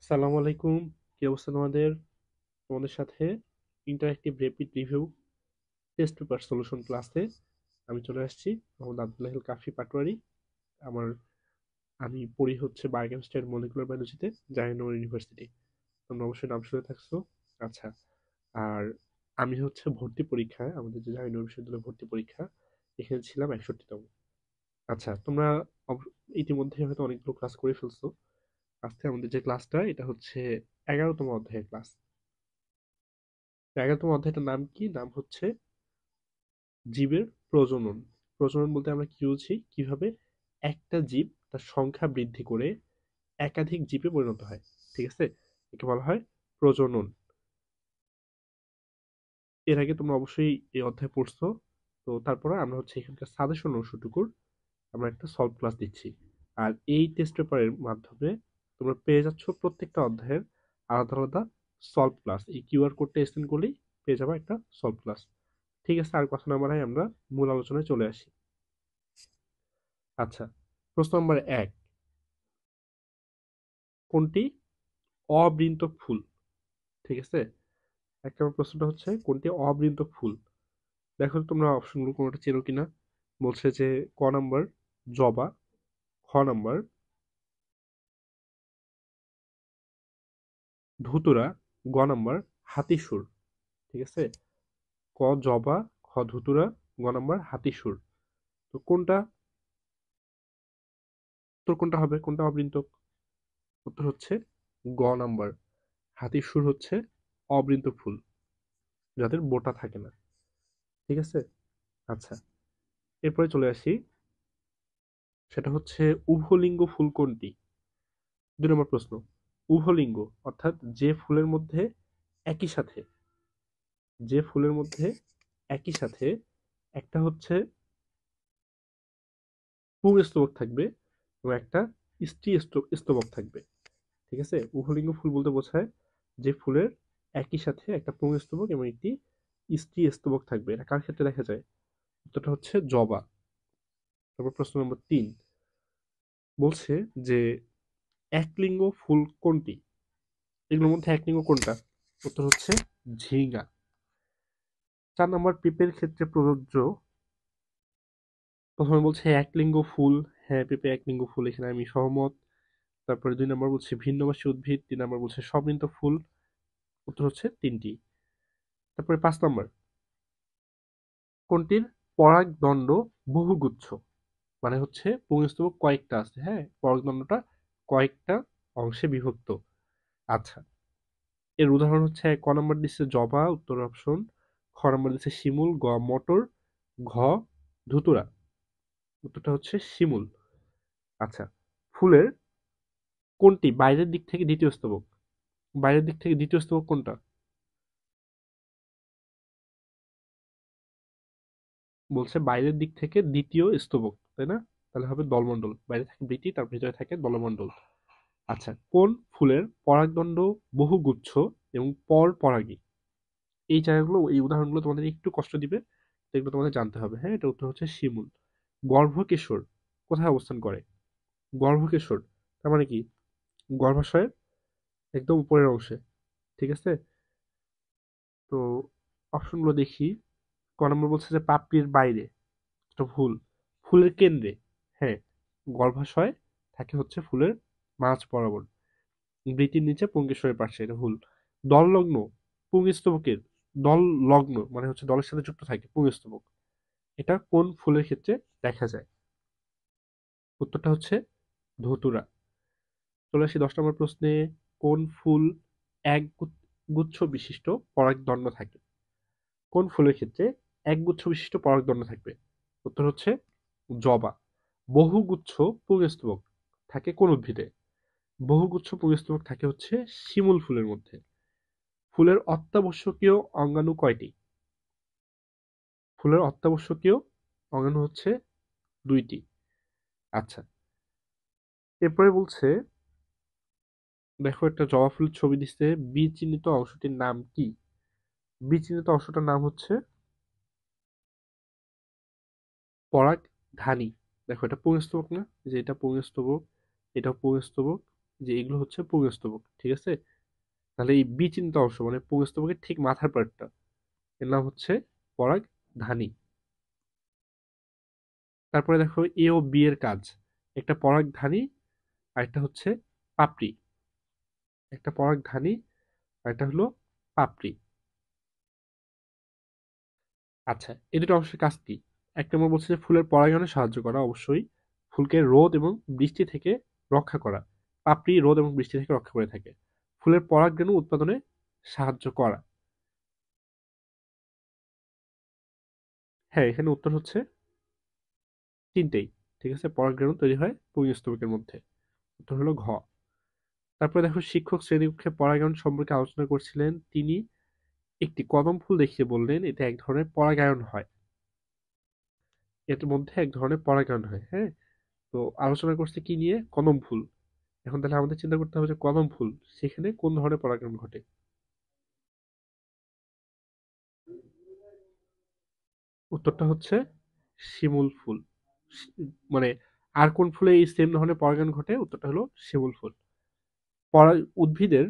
আসসালামু আলাইকুম। কি অবস্থা তোমাদের? তোমাদের সাথে interactive rapid review test paper solution ক্লাসে আমি চলে আসছি। মোহাম্মদ আব্দুল্লাহিল কাফি পাটোয়ারি। আমার আমি পড়ি হচ্ছে বায়োকেমিস্ট্রি অ্যান্ড মলিকুলার বায়োলজিতে, জাহাঙ্গীরনগর ইউনিভার্সিটি। তোমরা অবশ্যই নাম শুনে থাকছো। আচ্ছা, আর আমি হচ্ছে ভর্তি পরীক্ষায়, আমাদের যে জাহাঙ্গীরনগর বিশ্ববিদ্যালয়ে ভর্তি পরীক্ষা, এখানে ছিলাম 61তম। আচ্ছা, তোমরা ইতিমধ্যে হয়তো অনেকগুলো ক্লাস করে ফেলছো। আজকে আমাদের যে ক্লাসটা, এটা হচ্ছে 11তম অধ্যায়ের ক্লাস। 11তম অধ্যায়টার নাম কি? নাম হচ্ছে জীবের প্রজনন। প্রজনন বলতে আমরা কি বুঝি? কিভাবে একটা জীব তার সংখ্যা বৃদ্ধি করে একাধিক জীবে পরিণত হয়। ঠিক আছে, একে বলা হয় প্রজনন। এর আগে তোমরা অবশ্যই এই অধ্যায় পড়ছো। তো তারপরে আমরা হচ্ছে এখানকার সাজেশন অংশটুকুর আমরা একটা সলভ ক্লাস দিচ্ছি। আর এই টেস্ট পেপারের মাধ্যমে তোমরা পেয়ে যাচ্ছ প্রত্যেকটা অধ্যায়ের আলাদা আলাদা সলভ ক্লাস। এই কিউআর কোডটা স্ক্যান করলেই পেয়ে যাবে একটা সলভ ক্লাস। ঠিক আছে, আর কথা না বাড়াই আমরা মূল আলোচনায় চলে আসি। আচ্ছা, প্রশ্ন নম্বর 1, কোনটি অবৃন্তক ফুল? ঠিক আছে, 1 নম্বর প্রশ্নটা হচ্ছে কোনটি অবৃন্তক ফুল। দেখো তো তোমরা অপশনগুলো কোনোটা চেনো কিনা। বলছে যে ক নাম্বার জবা, খ নাম্বার ধুতুরা, গ নাম্বার হাতিসুর। ঠিক আছে, ক জবা, খ ধুতুরা, গ নাম্বার হাতিসুর। তো কোনটা উত্তর, কোনটা হবে, কোনটা অবৃন্তক? উত্তর হচ্ছে গ নাম্বার, হাতিসুর হচ্ছে অবৃন্তক ফুল, যাদের বোটা থাকে না। ঠিক আছে, আচ্ছা, এরপরে চলে আসি। সেটা হচ্ছে উভলিঙ্গ ফুল কোনটি? 2 নম্বর প্রশ্ন, উভলিঙ্গ অর্থাৎ একই সাথে যে ফুলের মধ্যে একই সাথে একটা হচ্ছে পুংস্তবক থাকবে এবং একটা স্ত্রী স্তবক থাকবে। ঠিক আছে, উভলিঙ্গ ফুল বলতে বোঝায় যে ফুলের একই সাথে একটা পুংস্তবক এবং একটি স্ত্রী স্তবক থাকবে। এটা কার ক্ষেত্রে দেখা যায়? উত্তরটা হচ্ছে জবা। তারপর প্রশ্ন নম্বর 3 বলছে যে একলিঙ্গ ফুল কোনটি? এগুলোর মধ্যে একলিঙ্গ কোনটা? উত্তর হচ্ছে ঝিঙ্গা। 4 নম্বর পেঁপের ক্ষেত্রে প্রযোজ্য। প্রথমে বলছে একলিঙ্গ ফুল, হ্যাঁ পেঁপে একলিঙ্গ ফুল, এখানে আমি সহমত। তারপরে 2 নম্বর বলছে ভিন্নবাসী উদ্ভিদ, 3 নম্বর বলছে সমৃদ্ধ ফুল। উত্তর হচ্ছে 3টি। তারপরে 5 নম্বর, কোনটির পরাগদণ্ড বহুগুচ্ছ? মানে হচ্ছে পুংস্তবক কয়েকটা আছে, হ্যাঁ, পরাগদণ্ডটা কয়েকটা অংশে বিভক্ত। আচ্ছা, এর উদাহরণ হচ্ছে ক নম্বর দিচ্ছে জবা, উত্তর অপশন। খ নম্বর দিচ্ছে শিমুল, গ মটর, ঘ ধুতুরা। উত্তরটা হচ্ছে শিমুল। আচ্ছা, ফুলের কোনটি বাইরের দিক থেকে দ্বিতীয় স্তবক? বাইরের দিক থেকে দ্বিতীয় স্তবক কোনটা? বলছে বাইরের দিক থেকে দ্বিতীয় স্তবক, তাই না? তাহলে হবে দলমণ্ডল। বাইরে থাকে বৃতি, তার ভিতরে থাকে দলমণ্ডল। আচ্ছা, কোন ফুলের পরাগদণ্ড বহুগুচ্ছ এবং পর পরাগী? এই জায়গাগুলো, এই উদাহরণগুলো তোমাদের একটু কষ্ট দিবে, তো এগুলো তোমাদের জানতে হবে। হ্যাঁ, এটা উত্তর হচ্ছে শিমুল। গর্ভকেশর কোথায় অবস্থান করে? গর্ভকেশর তার মানে কি? গর্ভাশয়ের একদম উপরের অংশে। ঠিক আছে, তো অপশনগুলো দেখি। ক নম্বর বলছে যে পাপড়ির বাইরে, এটা ভুল। ফুলের কেন্দ্রে, হ্যাঁ, গর্ভাশয় থাকে হচ্ছে ফুলের মাঝ বরাবর, বৃতির নিচে পুংকেশরের পাশে, এটা ভুল। দল লগ্ন, পুংস্তবকের দল লগ্ন মানে হচ্ছে দলের সাথে যুক্ত থাকে পুংস্তবক, এটা কোন ফুলের ক্ষেত্রে দেখা যায়? উত্তরটা হচ্ছে ধতুরা। চলে আসি 10 নম্বর প্রশ্নে। কোন ফুল এক গুচ্ছ বিশিষ্ট পরাগদণ্ড থাকে? কোন ফুলের ক্ষেত্রে একগুচ্ছ বিশিষ্ট পরাগদণ্ড থাকবে? উত্তর হচ্ছে জবা। বহুগুচ্ছ পুংস্তবক থাকে কোন উদ্ভিদে? বহুগুচ্ছ পুংস্তবক থাকে হচ্ছে শিমুল ফুলের মধ্যে। ফুলের অত্যাবশ্যকীয় অঙ্গাণু কয়টি? ফুলের অত্যাবশ্যকীয় অঙ্গাণু হচ্ছে 2টি। আচ্ছা, এরপরে বলছে দেখো একটা জবা ফুলের ছবি দিচ্ছে, বি চিহ্নিত অংশটির নাম কি? বি চিহ্নিত অংশটার নাম হচ্ছে পরাগধানী। দেখো এটা পুংস্তবক না? যে এটা পুংস্তবক, এটা পুংস্তবক, যে এগুলো হচ্ছে পুংস্তবক, ঠিক আছে? তাহলে এই বি চিহ্নিত অংশ মানে পুংস্তবকের ঠিক মাথার পার্টটা, এর নাম হচ্ছে পরাগধানী। তারপরে দেখো এ ও বি এর কাজ, একটা পরাগধানী আর একটা হচ্ছে পাপড়ি। একটা পরাগধানী আর একটা হলো পাপড়ি। আচ্ছা, এই দুটো অংশের কাজ কি? এক নম্বর বলছে যে ফুলের পরাগায়নে সাহায্য করা, অবশ্যই। ফুলকে রোদ এবং বৃষ্টি থেকে রক্ষা করা। পাপড়ি রোদ এবং বৃষ্টি থেকে রক্ষা করে থাকে। ফুলের পরাগরেণু উৎপাদনে সাহায্য করা। হ্যাঁ, এখানে উত্তর হচ্ছে তিনটেই। ঠিক আছে, পরাগরেণু তৈরি হয় পুংস্তবকের মধ্যে। উত্তর হলো ঘ। তারপরে দেখো শিক্ষক শ্রেণীকক্ষে পরাগায়ন সম্পর্কে আলোচনা করছিলেন, তিনি একটি কদম ফুল দেখিয়ে বললেন এটা এক ধরনের পরাগায়ন হয়। এর মধ্যে এক ধরনের পরাগায়ন হয়, হ্যাঁ। তো আলোচনা করছে কি নিয়ে? কদম ফুল। এখন তাহলে আমাদের চিন্তা করতে হবে যে কদম ফুল, সেখানে কোন ধরনের পরাগায়ন ঘটে? উত্তরটা হচ্ছে শিমুল ফুল। মানে আর কোন ফুলে এই সেম ধরনের পরাগায়ন ঘটে? উত্তরটা হলো শিমুল ফুল। উদ্ভিদের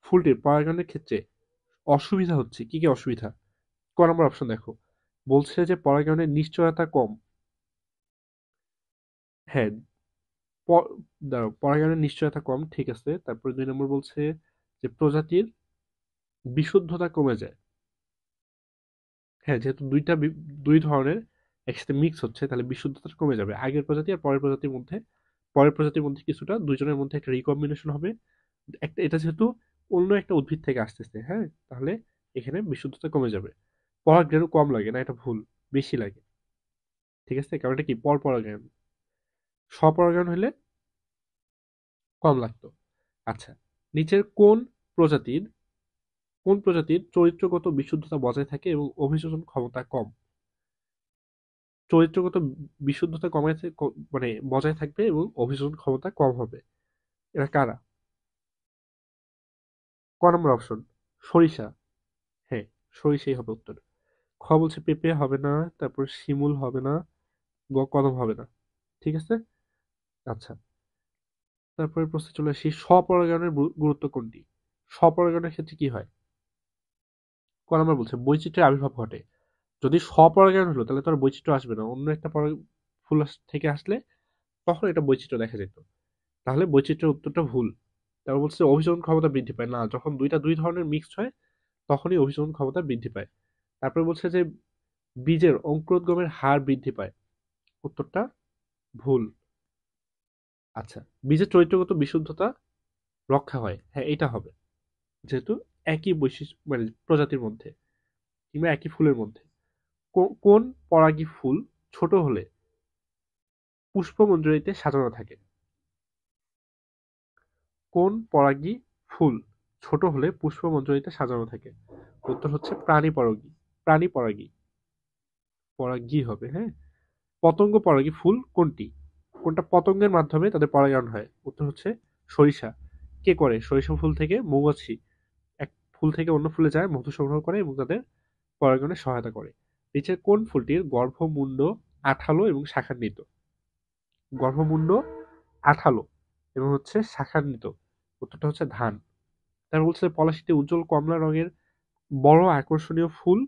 ফুলটির পরাগায়নের ক্ষেত্রে অসুবিধা হচ্ছে কি কি অসুবিধা? ক নম্বর অপশন দেখো, বলছে যে পরাগায়নের নিশ্চয়তা কম। হ্যাঁ, দাঁড়াও, পরাগায়নের নিশ্চয়তা কম, ঠিক আছে। তারপরে 2 নম্বর বলছে যে প্রজাতির বিশুদ্ধতা কমে যায়। হ্যাঁ, যেহেতু দুই ধরনের একসাথে মিক্স হচ্ছে, তাহলে বিশুদ্ধতা কমে যাবে আগের প্রজাতি আর পরের প্রজাতির মধ্যে। পরের প্রজাতির মধ্যে কিছুটা, দুইজনের মধ্যে একটা রিকম্বিনেশন হবে। একটা, এটা যেহেতু অন্য একটা উদ্ভিদ থেকে আসতেছে, হ্যাঁ, তাহলে এখানে বিশুদ্ধতা কমে যাবে। পরাগরেণু কম লাগে না, এটা ভুল, বেশি লাগে। ঠিক আছে, কারণ এটা কি পরপরাগায়ন। স্বপরাগায়ন হলে কম লাগতো। আচ্ছা, নিচের কোন প্রজাতির চরিত্রগত বিশুদ্ধতা বজায় থাকে এবং অভিযোজন ক্ষমতা কম? চরিত্রগত বিশুদ্ধতা মানে বজায় থাকবে এবং অভিযোজন ক্ষমতা কম হবে। এরা কারা? ক নম্বর অপশন, সরিষা। হ্যাঁ, সরিষাই হবে উত্তর। খ বলছে পেঁপে হবে না, তারপর শিমুল হবে না, কদম হবে না। ঠিক আছে। আচ্ছা, তারপরে প্রশ্নে চলে আসি, স্বপরাগায়নের গুরুত্ব কোনটি? স্বপরাগায়নের ক্ষেত্রে কি হয়? ক নম্বর বলছে বৈচিত্র্যের আবির্ভাব ঘটে। যদি স্বপরাগায়ন হলো তাহলে তো আর বৈচিত্র্য আসবে না, অন্য একটা ফুল থেকে আসলে তখন এটা বৈচিত্র্য দেখা যেত। তাহলে বৈচিত্র্যের উত্তরটা ভুল। তারপর বলছে অভিযোজন ক্ষমতা বৃদ্ধি পায় না, যখন দুই ধরনের মিক্সড হয় তখনই অভিযোজন ক্ষমতা বৃদ্ধি পায়। তারপরে বলছে যে বীজের অঙ্কুরোদ্গমের হার বৃদ্ধি পায়। উত্তরটা ভুল। আচ্ছা, বীজের চরিত্রগত বিশুদ্ধতা রক্ষা হয়, হ্যাঁ এটা হবে, যেহেতু একই বৈশিষ্ট্য মানে প্রজাতির মধ্যে কিংবা একই ফুলের মধ্যে। কোন পরাগী ফুল ছোট হলে পুষ্পমঞ্জরিতে সাজানো থাকে? কোন পরাগী ফুল ছোট হলে পুষ্পমঞ্জরিতে সাজানো থাকে? উত্তর হচ্ছে প্রাণী পরাগী পরাগী হবে, হ্যাঁ। পতঙ্গ পরাগী ফুল কোনটি? কোনটা পতঙ্গের মাধ্যমে তাদের পরাগায়ন হয়? উত্তর হচ্ছে সরিষা। কে করে? সরিষা ফুল থেকে মৌমাছি এক ফুল থেকে অন্য ফুলে যায়, মধু সংগ্রহ করে এবং তাদের পরাগায়নে সহায়তা করে। নিচের কোন ফুলটির গর্ভমুণ্ড আঠালো এবং শাখান্বিত? গর্ভমুণ্ড আঠালো এবং হচ্ছে শাখান্বিত। উত্তরটা হচ্ছে ধান। তারপর বলছে পলাশীতে উজ্জ্বল কমলা রঙের বড় আকর্ষণীয় ফুল,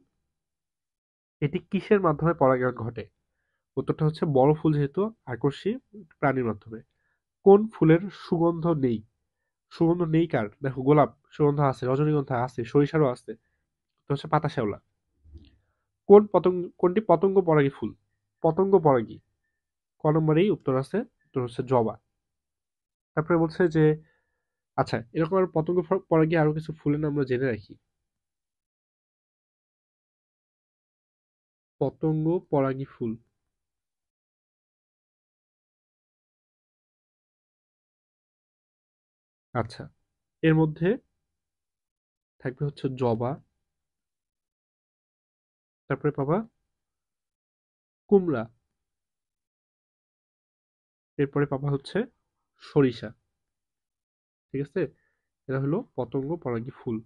এটি কিসের মাধ্যমে পরাগায়ন ঘটে? উত্তরটা হচ্ছে বড় ফুল যেহেতু আকর্ষী, প্রাণীর মাধ্যমে। কোন ফুলের সুগন্ধ নেই? সুগন্ধ নেই কার? দেখো, গোলাপ সুগন্ধ আছে, রজনীগন্ধা আছে, সরিষারও আছে। তো হচ্ছে পাতা শ্যাওলা। কোনটি পতঙ্গ পরাগী ফুল? পতঙ্গ পরাগী। ক নম্বরেই উত্তর আছে, উত্তর হচ্ছে জবা। তারপরে বলছে যে আচ্ছা, এরকম আর পতঙ্গ পরাগী আরো কিছু ফুলের নাম আমরা জেনে রাখি। পতঙ্গ পরাগী ফুল। আচ্ছা, এর মধ্যে থাকবে হচ্ছে জবা, তারপরে পাবা কুমড়া, এরপরে পাবা হচ্ছে সরিষা। ঠিক আছে, এরা হলো পতঙ্গ পরাগী ফুল।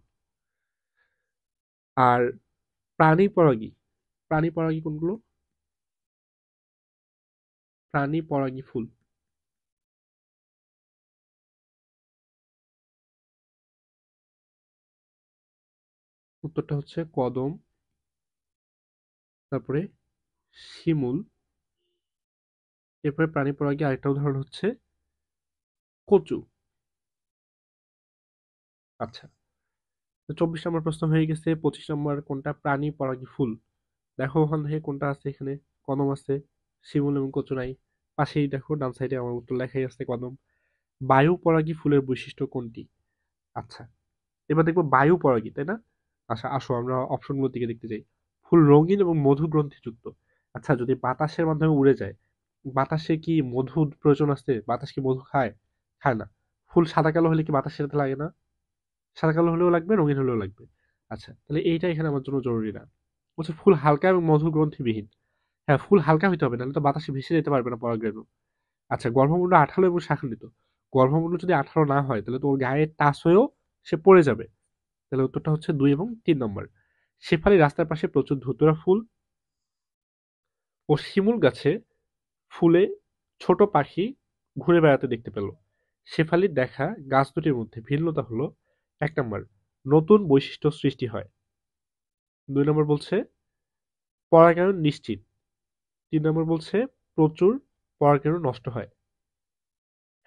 আর প্রাণী পরাগী, প্রাণী পরাগী কোনগুলো? প্রাণী পরাগী ফুল। উত্তরটা হচ্ছে কদম, তারপরে শিমুল, এরপরে প্রাণী পরাগী আরেকটা উদাহরণ হচ্ছে কচু। আচ্ছা, তো 24 নম্বর প্রশ্ন হয়ে গেছে। 25 নম্বর, কোনটা প্রাণী পরাগী ফুল? দেখো ওখান থেকে কোনটা আছে এখানে। কদম আছে, শিমুল এবং কচু নাই। পাশেই দেখো ডান সাইডে আমার উত্তর লেখাই আছে কদম। বায়ু পরাগী ফুলের বৈশিষ্ট্য কোনটি? আচ্ছা, এবার দেখবো বায়ু পরাগী, তাই না? আচ্ছা, আসো আমরা অপশনগুলোর দিকে দেখতে যাই। ফুল রঙিন এবং মধু গ্রন্থিযুক্ত। আচ্ছা, যদি বাতাসের মাধ্যমে উড়ে যায়, বাতাসে কি মধুর প্রয়োজন আছে? বাতাস কি মধু খায়? খায় না। ফুল সাদা কালো হলে কি বাতাসের সাথে লাগে না? সাদা কালো হলেও লাগবে, রঙিন হলেও লাগবে। আচ্ছা, তাহলে এইটা এখানে আমার জন্য জরুরি না। বলছে ফুল হালকা এবং মধু গ্রন্থিবিহীন। হ্যাঁ, ফুল হালকা হইতে হবে, নাহলে তো বাতাসে ভেসে যেতে পারবে না পরাগরেণু। আচ্ছা, গর্ভমুণ্ড আঠালো এবং শাখান্বিত। গর্ভমুণ্ড যদি আঠালো না হয় তাহলে তো ওর গায়ে টাচ হয়েও সে পড়ে যাবে। তাহলে উত্তরটা হচ্ছে 2 এবং 3 নম্বর। শেফালি রাস্তার পাশে প্রচুর ধুতুরা ফুল ও শিমুল গাছে ফুলে ছোট পাখি ঘুরে বেড়াতে দেখতে পেল। শেফালির দেখা গাছ দুটির মধ্যে ভিন্নতা হলো: 1 নম্বর, নতুন বৈশিষ্ট্য সৃষ্টি হয়। 2 নম্বর বলছে পরাগায়ন নিশ্চিত। 3 নম্বর বলছে প্রচুর পরাগায়ন নষ্ট হয়।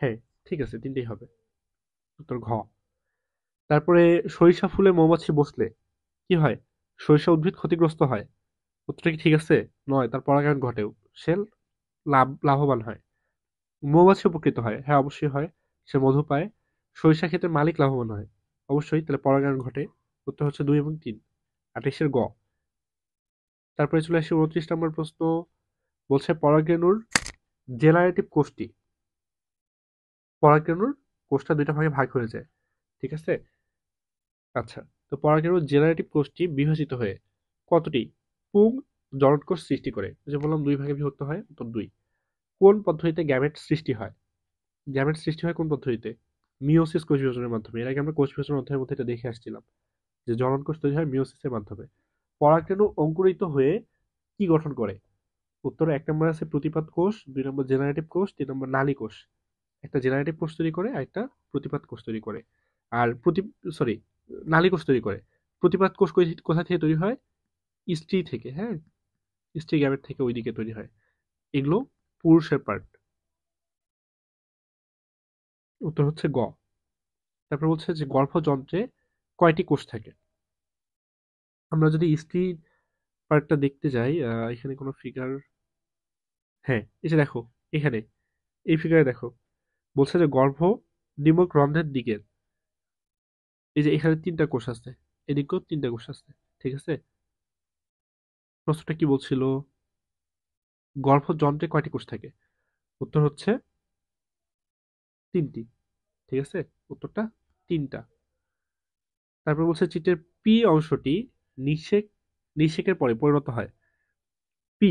হ্যাঁ, ঠিক আছে, তিনটেই হবে। উত্তর ঘ। তারপরে সরিষা ফুলে মৌমাছি বসলে কি হয়? সরিষা উদ্ভিদ ক্ষতিগ্রস্ত হয়। উত্তরটা কি ঠিক আছে? নয়, তার পরাগায়ন ঘটেও, সে লাভবান হয়। মৌমাছি উপকৃত হয়, হ্যাঁ অবশ্যই হয়, সে মধু পায়। সরিষা ক্ষেতের মালিক লাভবান হয়, অবশ্যই, তাহলে পরাগায়ন ঘটে। উত্তর হচ্ছে 2 এবং 3। 28-এর গ। তারপরে চলে আসি 29 নম্বর প্রশ্ন। বলছে পরাগরেণুর জেনারেটিভ কোষটি। পরাগরেণুর কোষটা দুইটা ভাগে ভাগ হয়ে যায়, ঠিক আছে? আচ্ছা, তো পরাগরেণুর জেনারেটিভ কোষটি বিভাজিত হয়ে কতটি পুং জননকোষ সৃষ্টি করে? যে বললাম 2 ভাগে বিভক্ত হয়, উত্তর 2। কোন পদ্ধতিতে গ্যামেট সৃষ্টি হয়? গ্যামেট সৃষ্টি হয় কোন পদ্ধতিতে? মিওসিস কোষ বিভাজনের মাধ্যমে। এর আগে আমরা কোষ বিভাজন অধ্যায়ের মধ্যে এটা দেখে আসছিলাম যে জননকোষ তৈরি হয় মিওসিসের মাধ্যমে। পরাগরেণু অঙ্কুরিত হয়ে কি গঠন করে? উত্তরে 1 নম্বর আছে প্রতিপাদ কোষ, 2 নম্বর জেনারেটিভ কোষ, 3 নম্বর নালী কোষ। একটা জেনারেটিভ কোষ তৈরি করে, আর একটা প্রতিপাদ কোষ তৈরি করে। আর সরি, নালী কোষ তৈরি করে। প্রতিপাদ কোষ কোথা থেকে তৈরি হয়? স্ত্রী থেকে, হ্যাঁ, স্ত্রী গ্যামেট থেকে ওইদিকে তৈরি হয়। এগুলো পুরুষের পার্ট। উত্তর হচ্ছে গ। তারপর বলছে যে গর্ভযন্ত্রে কয়টি কোষ থাকে? আমরা যদি স্ত্রী পার্টটা দেখতে যাই, এখানে কোনো ফিগার, হ্যাঁ এই যে দেখো, এখানে এই ফিগারে দেখো, বলছে যে ডিম্বক রন্ধ্রের দিকে, এই যে এখানে 3টা কোষ আছে, এদিকেও 3টা কোষ আছে, ঠিক আছে? প্রশ্নটা কি বলছিল? গর্ভযন্ত্রে কয়টি কোষ থাকে? উত্তর হচ্ছে 3টি, ঠিক আছে? উত্তরটা 3টা। তারপর বলছে চিত্রের পি অংশটি নিষেক নিষেকের পরে পরিণত হয়। পি,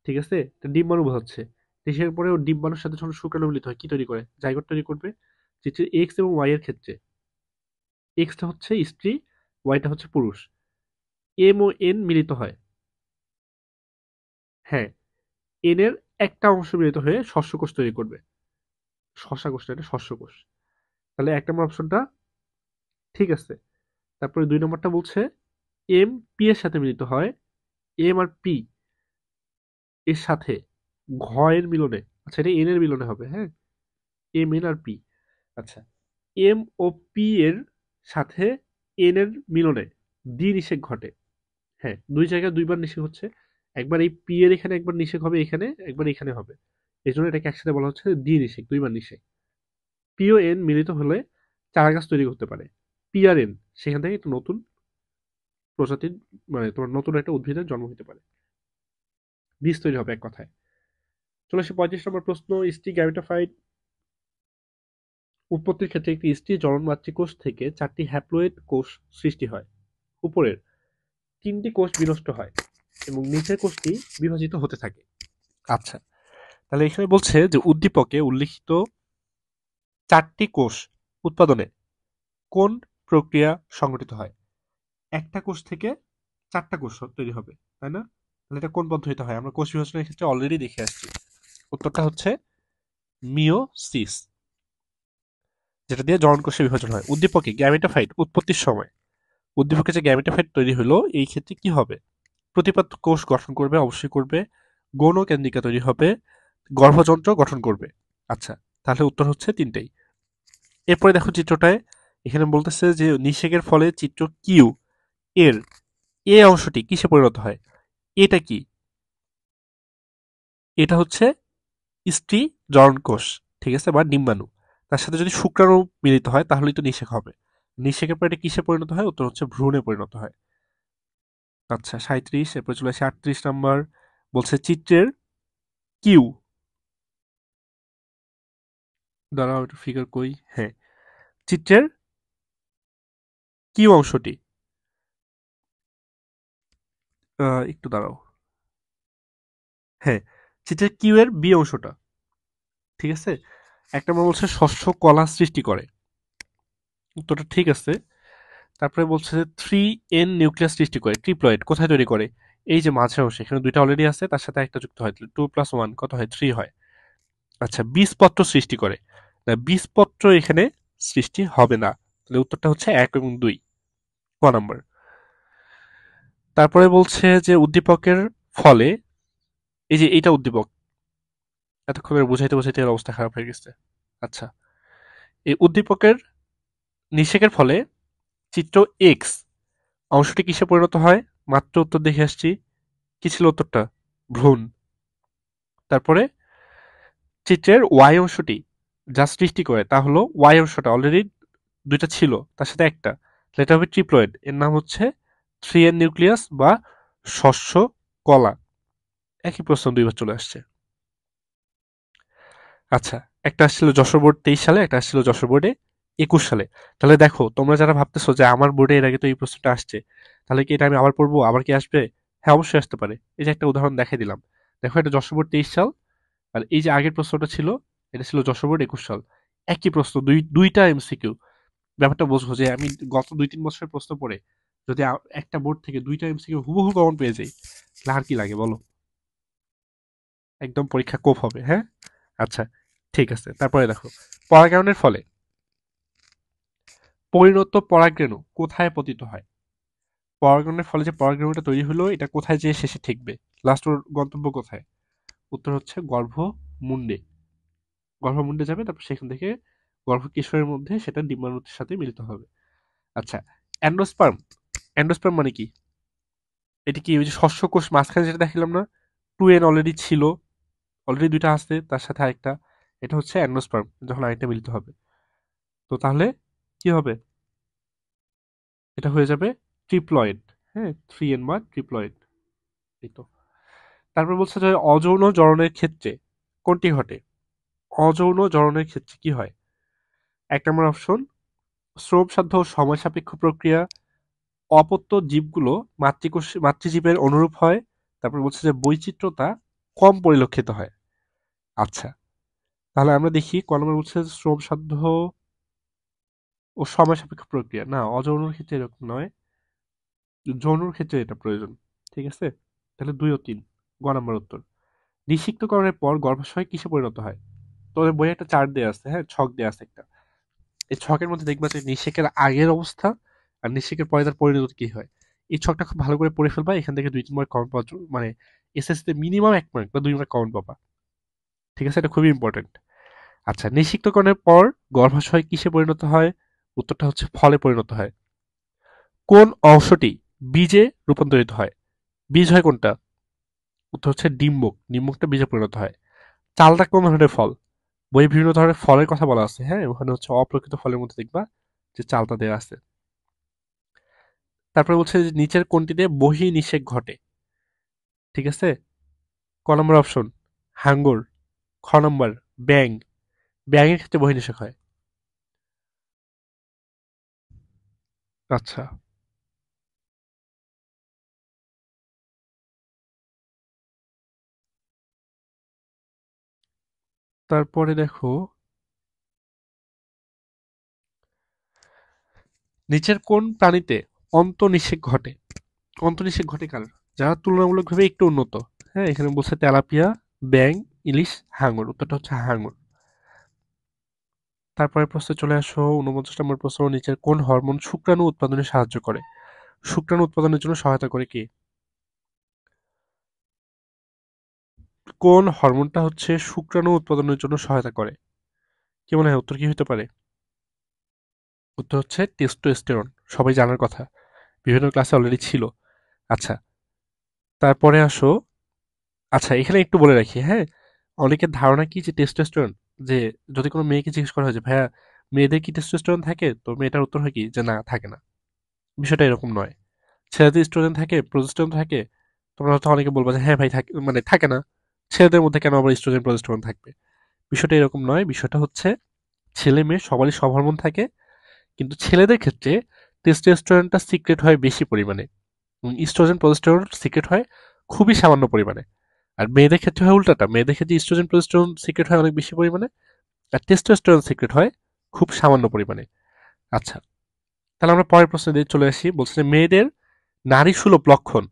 ঠিক আছে, এটা ডিম্বাণু বোঝাচ্ছে। নিষেকের পরে ও ডিম্বাণুর সাথে যখন শুক্রাণু মিলিত হয় কি তৈরি করে? জাইগোট তৈরি করবে। চিত্রের এক্স এবং ওয়াই এর ক্ষেত্রে এক্সটা হচ্ছে স্ত্রী, ওয়াইটা হচ্ছে পুরুষ। এম ও এন মিলিত হয়, হ্যাঁ, এন এর একটা অংশ মিলিত হয়ে শস্যকোষ তৈরি করবে। শশা কোষ না, এটা শস্যকোষ। তাহলে 1 নম্বর অপশনটা ঠিক আছে। তারপরে 2 নম্বরটা বলছে এম পি এর সাথে মিলিত হয়। এম আর পি এর সাথে ঘ এর মিলনে, আচ্ছা এটা এন এর মিলনে হবে, হ্যাঁ, এম এন আর পি। আচ্ছা, এম ও পি এর সাথে এন এর মিলনে দ্বি নিষেক ঘটে। হ্যাঁ, দুই জায়গায় দুইবার নিষেক হচ্ছে। একবার এই পি এর এখানে একবার নিষেক হবে, এখানে একবার এখানে হবে। এই জন্য এটাকে একসাথে বলা হচ্ছে দ্বি নিষেক, দুইবার নিষেক। পি ও এন মিলিত হলে চারা গাছ তৈরি করতে পারে। পি আর এন, সেখান থেকে একটা নতুন প্রজাতির, মানে তোমার নতুন একটা উদ্ভিদের জন্ম হতে পারে, বীজ তৈরি হবে এক কথায়। চলে আসে 35 নম্বর প্রশ্ন। স্টি গ্যামেটোফাইট উৎপত্তির ক্ষেত্রে একটি স্ত্রী জনন মাতৃকোষ থেকে 4টি হ্যাপ্লয়েড কোষ সৃষ্টি হয়। উপরের 3টি কোষ বিনষ্ট হয় এবং নিচের কোষটি বিভাজিত হতে থাকে। আচ্ছা, তাহলে এখানে বলছে যে উদ্দীপকে উল্লিখিত 4টি কোষ উৎপাদনে কোন প্রক্রিয়া সংঘটিত হয়? একটা কোষ থেকে 4টা কোষ তৈরি হবে, তাই না? তাহলে এটা কোন পদ্ধতিতে হয়? আমরা কোষ বিভাজনের ক্ষেত্রে অলরেডি দেখে আসছি। উত্তরটা হচ্ছে মিওসিস, যেটা দিয়ে জনন কোষের বিভাজন হয়। উদ্দীপকে গ্যামেটোফাইট উৎপত্তির সময় উদ্দীপকে যে গ্যামেটোফাইট তৈরি হলো এই ক্ষেত্রে কি হবে? প্রতিপাদ্য কোষ গঠন করবে, অবশ্যই করবে। গৌণ কেন্দ্রিকা তৈরি হবে, গর্ভযন্ত্র গঠন করবে। আচ্ছা, তাহলে উত্তর হচ্ছে তিনটেই। এরপরে দেখো চিত্রটায়, এখানে বলতেছে যে নিষেকের ফলে চিত্র কিউ এর এ অংশটি কিসে পরিণত হয়? এটা কি? এটা হচ্ছে স্ত্রী জননকোষ, ঠিক আছে, বা ডিম্বাণু। তার সাথে যদি শুক্রাণু মিলিত হয় তাহলেই তো নিষেক হবে। নিষেকের পর এটা কিসে পরিণত হয়? উত্তর হচ্ছে ভ্রূণে পরিণত হয়। আচ্ছা, 37। এরপরে চলে আসে 38 নাম্বার। বলছে চিত্রের কিউ, দাঁড়াও একটু ফিগার কই, হ্যাঁ, চিত্রের কিউ অংশটি, একটু দাঁড়াও, হ্যাঁ, চিত্রের কিউ এর বি অংশটা, ঠিক আছে। একটা নম্বর বলছে শস্য কলা সৃষ্টি করে, উত্তরটা ঠিক আছে। তারপরে বলছে যে 3N নিউক্লিয়াস সৃষ্টি করে, ট্রিপ্লয়েড কোথায় তৈরি করে? এই যে মাঝের অংশে, এখানে দুইটা অলরেডি আছে, তার সাথে একটা যুক্ত হয়, 2+1 কত হয়? 3 হয়। আচ্ছা, বীজপত্র সৃষ্টি করে, না বীজপত্র এখানে সৃষ্টি হবে না, তাহলে উত্তরটা হচ্ছে 1 এবং 2, ক নাম্বার। তারপরে বলছে যে উদ্দীপকের ফলে, এই যে এইটা উদ্দীপক, এতক্ষণে বুঝাইতে বুঝাইতে এর অবস্থা খারাপ হয়ে গেছে। আচ্ছা, এই উদ্দীপকের নিষেকের ফলে চিত্র এক্স অংশটি কিসে পরিণত হয়? মাত্র উত্তর দেখে আসছি, কি ছিল উত্তরটা? ভ্রূণ। তারপরে চিত্রের ওয়াই অংশটি যা সৃষ্টি করে তা হলো ওয়াই অংশটা অলরেডি দুইটা ছিল, তার সাথে একটা, তাহলে এটা হবে ট্রিপ্লয়েড, এর নাম হচ্ছে 3N নিউক্লিয়াস বা শস্য কলা। একই প্রশ্ন দুইবার চলে আসছে। আচ্ছা, একটা আসছিল যশোর বোর্ড 23 সালে, একটা আসছিল যশোর বোর্ডে 21 সালে। তাহলে দেখো তোমরা যারা ভাবতেছো যে আমার বোর্ডে এর আগে তো এই প্রশ্নটা আসছে, তাহলে কি এটা আমি আবার পড়বো, আবার কি আসবে? হ্যাঁ, অবশ্যই আসতে পারে। এই যে একটা উদাহরণ দেখাই দিলাম, দেখো এটা যশোর বোর্ড 23 সাল, আর এই যে আগের প্রশ্নটা ছিল, এটা ছিল যশোর বোর্ড 21 সাল। একই প্রশ্ন, দুইটা এমসিকিউ। ব্যাপারটা বুঝবো যে আমি গত 2-3 বছরের প্রশ্ন পড়ে যদি একটা বোর্ড থেকে দুইটা এমসিকিউ হুবহু কমন পেয়ে যাই, তাহলে আর কি লাগে বলো? একদম পরীক্ষা কোপ হবে, হ্যাঁ। আচ্ছা, ঠিক আছে। তারপরে দেখো, পরাগায়নের ফলে পরিণত পরাগরেণু কোথায় পতিত হয়? পরাগায়নের ফলে যে পরাগরেণুটা তৈরি হলো এটা কোথায় যেয়ে শেষে ঠেকবে? লাস্ট ওর গন্তব্য কোথায়? উত্তর হচ্ছে গর্ভমুণ্ডে। গর্ভমুণ্ডে যাবে, তারপর সেখান থেকে গর্ভকিশোরের মধ্যে সেটা ডিম্বাণুর সাথে মিলিত হবে। আচ্ছা, অ্যান্ডোস্পার্ম, অ্যান্ডোস্পার্ম মানে কি? এটা কি ওই যে শস্যকোষ মাঝখানে যেটা দেখালাম না, 2N অলরেডি ছিল, অলরেডি দুইটা আছে, তার সাথে আরেকটা, এটা হচ্ছে অ্যান্ডোস্পার্ম যখন আরেকটা মিলিত হবে। তো তাহলে কি হবে? এটা হয়ে যাবে ট্রিপ্লয়েড। হ্যাঁ, 3N বা ট্রিপ্লয়েড, এই তো। তারপর বলছে যে অযৌন জননের ক্ষেত্রে কোনটি ঘটে? অযৌন জননের ক্ষেত্রে কি হয়? 1 নম্বর অপশন শ্রমসাধ্য ও সময় সাপেক্ষ প্রক্রিয়া, অপত্য জীবগুলো মাতৃজীবের অনুরূপ হয়, তারপর বলছে যে বৈচিত্র্যতা কম পরিলক্ষিত হয়। আচ্ছা, তাহলে আমরা দেখি ক নম্বর বলছে শ্রমসাধ্য ও সময় সাপেক্ষ প্রক্রিয়া, না অযৌনর ক্ষেত্রে এরকম নয়, যৌনর ক্ষেত্রে এটা প্রয়োজন, ঠিক আছে। তাহলে 2 ও 3, গ নম্বর উত্তর। নিষিক্তকরণের পর গর্ভাশয় কিসে পরিণত হয়? তোদের বইয়ে একটা চার্ট দেওয়া আছে, হ্যাঁ, ছক দেওয়া আছে একটা। এই ছকের মধ্যে দেখবা যে নিষেকের আগের অবস্থা আর নিষেকের পরে তার পরিণতি কি হয়। এই ছকটা খুব ভালো করে পড়ে ফেলবা, এখান থেকে 2-3 মার্ক কমন পাওয়া মানে এসএসসি তে মিনিমাম 1 মার্ক বা 2 মার্ক কমন পাবা, ঠিক আছে, এটা খুবই ইম্পর্টেন্ট। আচ্ছা, নিষিক্তকরণের পর গর্ভাশয় কিসে পরিণত হয়? উত্তরটা হচ্ছে ফলে পরিণত হয়। কোন অংশটি বীজে রূপান্তরিত হয়? বীজ হয় কোনটা? উত্তর হচ্ছে ডিম্বক, ডিম্বকটা বীজে পরিণত হয়। চালটা কোন ধরনের ফল? বইয়ে বিভিন্ন ধরনের ফলের কথা বলা আছে, হ্যাঁ, ওখানে হচ্ছে অপ্রকৃত ফলের মধ্যে দেখবা যে চালটা দেওয়া আছে। তারপরে বলছে যে নিচের কোনটিতে বহিঃনিষেক ঘটে? ঠিক আছে, ক নম্বর অপশন হাঙ্গর, খ নম্বর ব্যাং, ব্যাঙের ক্ষেত্রে বহিঃনিষেক হয়। আচ্ছা, তারপরে দেখো নিচের কোন প্রাণীতে অন্তঃনিষেক ঘটে? অন্তঃনিষেক ঘটে কার? যারা তুলনামূলকভাবে একটু উন্নত। হ্যাঁ, এখানে বলছে তেলাপিয়া, ব্যাং, ইলিশ, হাঙর, উত্তরটা হচ্ছে হাঙর। তারপরে প্রশ্নে চলে আসো, 49 নম্বর প্রশ্ন, নিচের কোন হরমোন শুক্রাণু উৎপাদনে সাহায্য করে? শুক্রাণু উৎপাদনের জন্য সহায়তা করে কি? কোন হরমোনটা হচ্ছে শুক্রাণু উৎপাদনের জন্য সহায়তা করে? কি মনে হয় উত্তর কি হতে পারে? উত্তর হচ্ছে টেস্টোস্টেরন। সবাই জানার কথা, বিভিন্ন ক্লাসে অলরেডি ছিল। আচ্ছা, তারপরে আসো। আচ্ছা, এখানে একটু বলে রাখি, হ্যাঁ? অনেকের ধারণা কি যে টেস্টোস্টেরন, যে যদি কোনো মেয়েকে জিজ্ঞেস করা হয় যে ভাইয়া মেয়েদের কি টেস্টোস্টেরন থাকে, তো মেয়েটার উত্তর হয় কি যে না, থাকে না। বিষয়টা এরকম নয়। ছেলেদের স্ট্রোজেন থাকে, প্রজেস্টেরন থাকে। তোমরা হয়তো অনেকে বলবা যে হ্যাঁ ভাই থাকে, মানে থাকে না। ছেলেদের মধ্যে কেন আবার স্ট্রোজেন প্রজেস্টেরন থাকবে? বিষয়টা এরকম নয়। বিষয়টা হচ্ছে ছেলে মেয়ে সবারই সব হরমোন থাকে, কিন্তু ছেলেদের ক্ষেত্রে টেস্টোস্টেরনটা সিক্রেট হয় বেশি পরিমাণে, এবং ইস্ট্রোজেন প্রজেস্টেরন সিক্রেট হয় খুবই সামান্য পরিমাণে। আর মেয়েদের ক্ষেত্রে হয় উল্টাটা, মেয়েদের ক্ষেত্রে ইস্ট্রোজেন প্রজেস্টেরন সিক্রেট হয় অনেক বেশি পরিমাণে, আর টেস্টোস্টেরন সিক্রেট হয় খুব সামান্য পরিমাণে। আচ্ছা, তাহলে আমরা পরের প্রশ্নে দিয়ে চলে আসি। বলছে যে মেয়েদের নারী সুলভ লক্ষণ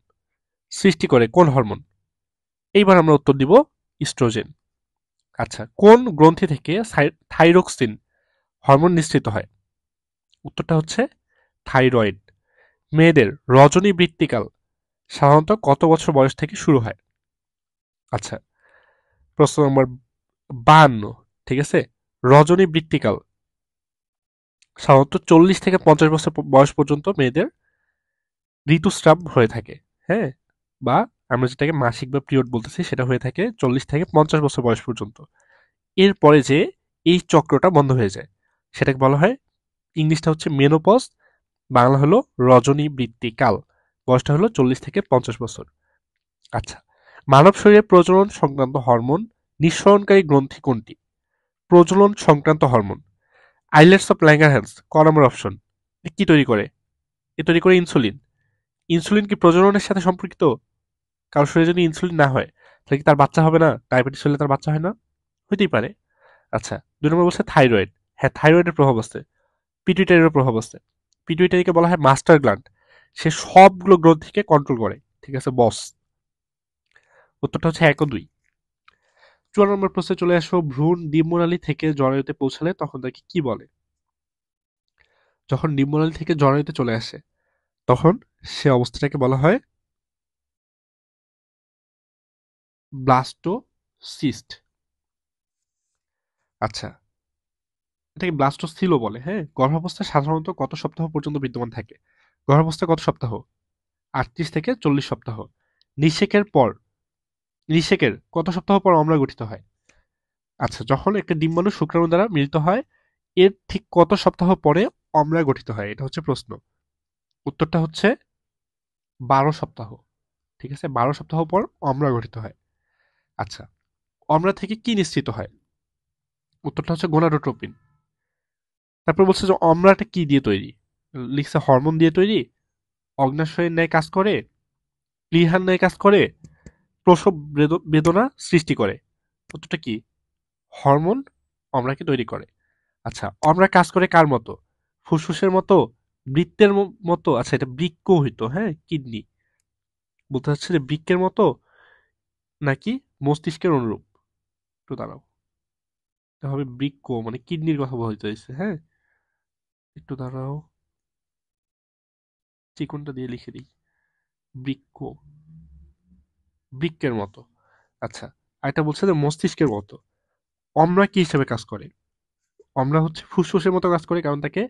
সৃষ্টি করে কোন হরমোন? এইবার আমরা উত্তর দিব ইস্ট্রোজেন। আচ্ছা, কোন গ্রন্থি থেকে থাইরক্সিন হরমোন নিঃসৃত হয়? উত্তরটা হচ্ছে থাইরয়েড। মেয়েদের রজনী বৃত্তিকাল সাধারণত কত বছর বয়স থেকে শুরু হয়? আচ্ছা, প্রশ্ন নম্বর 52, ঠিক আছে। রজনী বৃত্তিকাল সাধারণত 40 থেকে 50 বছর বয়স পর্যন্ত মেয়েদের ঋতুস্রাব হয়ে থাকে, হ্যাঁ? বা আমরা যেটাকে মাসিক বা পিরিয়ড বলতেছি, সেটা হয়ে থাকে 40 থেকে 50 বছর বয়স পর্যন্ত। এরপরে যে এই চক্রটা বন্ধ হয়ে যায়, সেটাকে বলা হয়, ইংলিশটা হচ্ছে মেনোপজ, বাংলা হলো রজনী বৃত্তিকাল। বয়সটা হলো 40 থেকে 50 বছর। আচ্ছা, মানব শরীরে প্রজনন সংক্রান্ত হরমোন নিঃসরণকারী গ্রন্থি কোনটি? প্রজনন সংক্রান্ত হরমোন আইলেটস অফ ল্যাঙ্গারহ্যান্স ক নম্বর অপশন। কি তৈরি করে? এ তৈরি করে ইনসুলিন। ইনসুলিন কি প্রজননের সাথে সম্পর্কিত? কারোর শরীরে যদি ইনসুলিন না হয়, তাহলে কি তার বাচ্চা হবে না? ডায়াবেটিস হলে তার বাচ্চা হয় না? হইতেই পারে। আচ্ছা, 2 নম্বর বলছে থাইরয়েড। হ্যাঁ, থাইরয়েডের প্রভাব আছে। পিটুইটারিরও প্রভাব আছে। পিটুইটারিকে বলা হয় মাস্টার গ্ল্যান্ড। সে সবগুলো গ্রন্থিকে কন্ট্রোল করে, ঠিক আছে, বস। উত্তরটা হচ্ছে 1 ও 2। 4 নম্বর প্রশ্নে চলে আসো। ভ্রূণ ডিম্বনালী থেকে জরায়ুতে পৌঁছালে তখন তাকে কি বলে? যখন ডিম্বনালী থেকে জরায়ুতে চলে আসে, তখন সে অবস্থাটাকে বলা হয় ব্লাস্টোসিস্ট। আচ্ছা, এটাকে ব্লাস্টোসিলও বলে, হ্যাঁ? গর্ভাবস্থা সাধারণত কত সপ্তাহ পর্যন্ত বিদ্যমান থাকে? গর্ভাবস্থা কত সপ্তাহ? 38 থেকে 40 সপ্তাহ। নিষেকের পর, নিষেকের কত সপ্তাহ পর অম্লা গঠিত হয়? আচ্ছা, যখন একটা ডিম্বাণু শুক্রাণু দ্বারা মিলিত হয়, এর ঠিক কত সপ্তাহ পরে অম্লা গঠিত হয়? এটা হচ্ছে প্রশ্ন। উত্তরটা হচ্ছে 12 সপ্তাহ। ঠিক আছে, 12 সপ্তাহ পর অম্লা গঠিত হয়। আচ্ছা, অম্লা থেকে কি নিঃসৃত হয়? উত্তরটা হচ্ছে গোনাডোট্রোপিন। তারপর বলছে যে অম্লাটা কি দিয়ে তৈরি? লিখছে হরমোন দিয়ে তৈরি, অগ্নাশয়ের ন্যায় কাজ করে, প্লীহার ন্যায় কাজ করে, প্রসব বেদনা সৃষ্টি করে। উত্তরটা কি? হরমোন অম্লাকে তৈরি করে। আচ্ছা, অম্লা কাজ করে কার মতো? ফুসফুসের মতো, বৃত্তের মতো? আচ্ছা, এটা বৃক্ক হইতো, হ্যাঁ, কিডনি। বলতে চাচ্ছে যে বৃক্কের মতো নাকি মস্তিষ্কের অনুরূপ? একটু দাঁড়াও, এটা হবে বৃক্ক, মানে কিডনির কথা বলতে চাইছে, হ্যাঁ? একটু দাঁড়াও, চিকনটা দিয়ে লিখে দিই। বৃক্ক, বৃক্কের মতো। আচ্ছা, আরেকটা বলছে যে মস্তিষ্কের মতো। অম্লা কি হিসেবে কাজ করে? অম্লা হচ্ছে ফুসফুসের মতো কাজ করে, কারণ তাকে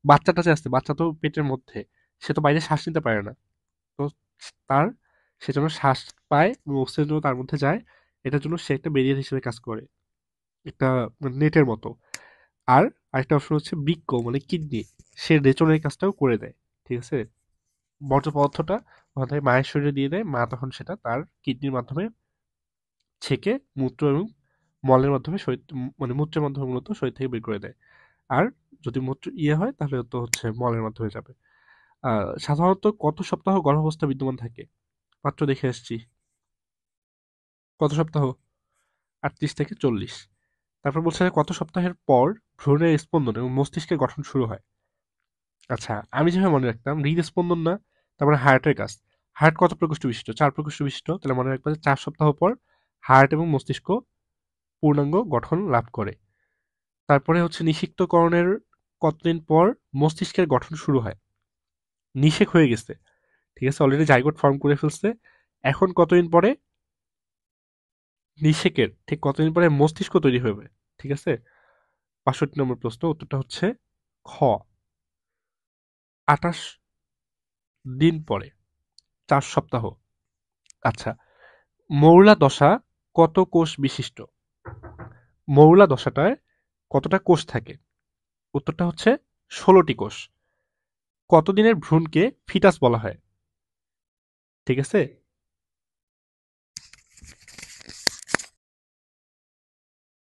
বাচ্চা টাচে আসছে, বাচ্চা তো পেটের মধ্যে, সে তো বাইরে শ্বাস নিতে পারে না। তো তার, সেজন্য শ্বাস পায় এবং অক্সিজেন জন্য তার মধ্যে যায়। এটার জন্য সে একটা ব্যারিয়ার হিসেবে কাজ করে, একটা নেটের মতো। আর আরেকটা অপশন হচ্ছে বৃক্ক, মানে কিডনি, সে রেচনের কাজটাও করে দেয়, ঠিক আছে। বর্জ্য পদার্থটা মাথায় মায়ের শরীরে দিয়ে দেয়, মা তখন সেটা তার কিডনির মাধ্যমে ছেঁকে মূত্র এবং মলের মাধ্যমে শরীর, মানে মূত্রের মাধ্যমে মূলত শরীর থেকে বের করে দেয়। আর যদি মূত্র হয় তাহলে তো হচ্ছে মলের মাধ্যমে যাবে। সাধারণত কত সপ্তাহ গর্ভাবস্থা বিদ্যমান থাকে? মাত্র দেখে আসছি। কত সপ্তাহ? 38 থেকে 40। তারপর বলছে যে কত সপ্তাহের পর ভ্রূণের স্পন্দন এবং মস্তিষ্কের গঠন শুরু হয়? আচ্ছা, আমি যেভাবে মনে রাখতাম হৃদস্পন্দন না, তারপরে হার্টের কাজ। হার্ট কত প্রকোষ্ঠ বিশিষ্ট? 4 প্রকোষ্ঠ বিশিষ্ট। তাহলে মনে রাখবা যে 4 সপ্তাহ পর হার্ট এবং মস্তিষ্ক পূর্ণাঙ্গ গঠন লাভ করে। তারপরে হচ্ছে নিষিক্তকরণের কতদিন পর মস্তিষ্কের গঠন শুরু হয়? নিষেক হয়ে গেছে ঠিক আছে, অলরেডি জাইগোট ফর্ম করে ফেলছে। এখন কতদিন পরে নিষেকের ঠিক কতদিন পরে মস্তিষ্ক তৈরি হবে? ঠিক আছে, ৬২ নম্বর প্রশ্ন, উত্তরটা হচ্ছে খ, ২৮ দিন পরে, ৪ সপ্তাহ। আচ্ছা, মৌলা দশা কত কোষ বিশিষ্ট? মৌলা দশাটায় কতটা কোষ থাকে? উত্তরটা হচ্ছে ১৬টি কোষ। কতদিনের ভ্রূণকে ফিটাস বলা হয়? ঠিক আছে,